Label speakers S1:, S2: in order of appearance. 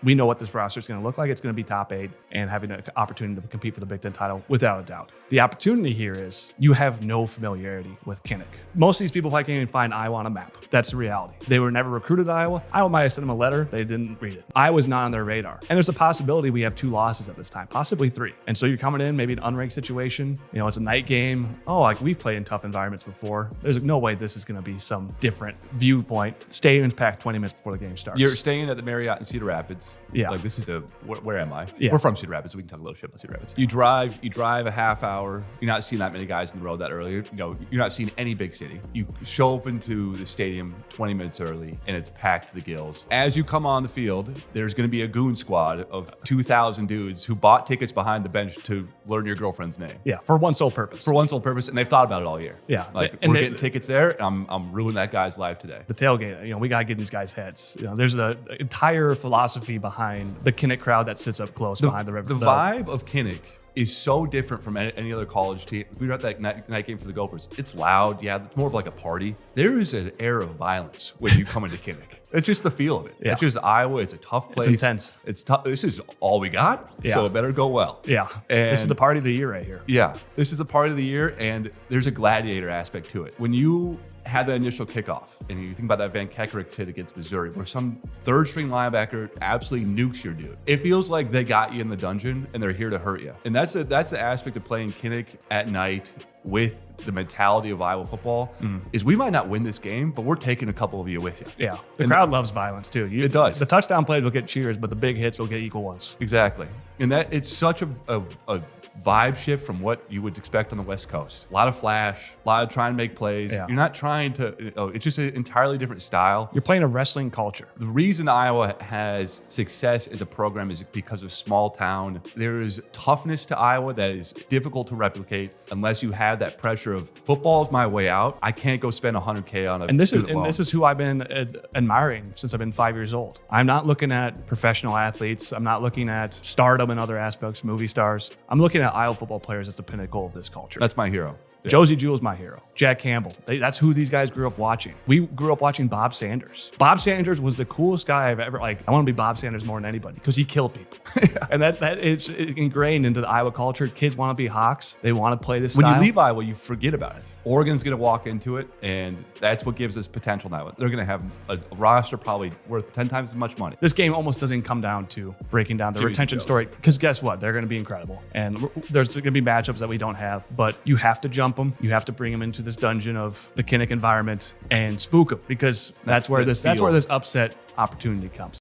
S1: We know what this roster is going to look like. It's going to be top 8 and having an opportunity to compete for the Big Ten title without a doubt. The opportunity here is you have no familiarity with Kinnick. Most of these people probably can't even find Iowa on a map. That's the reality. They were never recruited to Iowa. Iowa might have sent them a letter. They didn't read it. Iowa's not on their radar. And there's a possibility we have 2 losses at this time, possibly 3. And so you're coming in, maybe an unranked situation. You know, it's a night game. Oh, like we've played in tough environments before. There's no way this is going to be some different viewpoint. Stadium's packed 20 minutes before the game starts.
S2: You're staying at the Marriott in Cedar Rapids.
S1: Yeah.
S2: Like this is where am I?
S1: Yeah.
S2: We're from Cedar Rapids, so we can talk a little shit about Cedar Rapids. You drive a half hour. You're not seeing that many guys in the road that early. You know, you're not seeing any big city. You show up into the stadium 20 minutes early and it's packed to the gills. As you come on the field, there's going to be a goon squad of 2,000 dudes who bought tickets behind the bench to learn your girlfriend's name.
S1: Yeah, for one sole purpose.
S2: For one sole purpose, and they've thought about it all year.
S1: Yeah.
S2: Like
S1: And
S2: we're
S1: they-
S2: getting tickets there, and I'm ruining that guy's life today.
S1: The tailgate, you know, we got to get in these guys' heads. You know, there's an entire philosophy behind the Kinnick crowd that sits up close behind the river.
S2: The vibe of Kinnick is so different from any other college team. We were at that night game for the Gophers. It's loud. Yeah, it's more of like a party. There is an air of violence when you come into Kinnick. It's just the feel of it.
S1: Yeah.
S2: It's just Iowa. It's a tough place.
S1: It's intense.
S2: It's tough. This is all we got,
S1: Yeah.
S2: so it better go well.
S1: Yeah.
S2: And
S1: This is the party of the year right here.
S2: yeah, this is a part of the year, and there's a gladiator aspect to it. When you had the initial kickoff, and you think about that Van Kekerix hit against Missouri, where some third-string linebacker absolutely nukes your dude. It feels like they got you in the dungeon, and they're here to hurt you. And that's the aspect of playing Kinnick at night with the mentality of Iowa football, is we might not win this game, but we're taking a couple of you with you.
S1: Yeah. The
S2: And
S1: crowd loves violence too.
S2: It does.
S1: The touchdown plays will get cheers, but the big hits will get equal ones.
S2: Exactly. And that it's such a vibe shift from what you would expect on the West Coast. A lot of flash, a lot of trying to make plays.
S1: Yeah.
S2: You're not trying to, it's just an entirely different style.
S1: You're playing a wrestling culture.
S2: The reason Iowa has success as a program is because of small town. There is toughness to Iowa that is difficult to replicate unless you have that pressure of football is my way out. I can't go spend $100K on a
S1: And this
S2: student loan.
S1: is who I've been admiring since I've been 5 years old. I'm not looking at professional athletes. I'm not looking at stardom and other aspects, movie stars. I'm looking at Iowa football players as the pinnacle of this culture.
S2: That's my hero. Yeah.
S1: Josie Jewell's my hero. Jack Campbell. That's who these guys grew up watching. We grew up watching Bob Sanders. Bob Sanders was the coolest guy I've ever, I want to be Bob Sanders more than anybody because he killed people. And that is ingrained into the Iowa culture. Kids want to be Hawks. They want to play this
S2: When
S1: style.
S2: you leave Iowa, you forget about it. Oregon's going to walk into it, and that's what gives us potential now. They're going to have a roster probably worth 10 times as much money.
S1: This game almost doesn't come down to breaking down the
S2: Jimmy
S1: retention
S2: Jones.
S1: story because guess what? They're going to be incredible. And there's going to be matchups that we don't have, but you have to jump them. You have to bring them into this dungeon of the Kinnick environment and spook them because that's where this upset opportunity comes.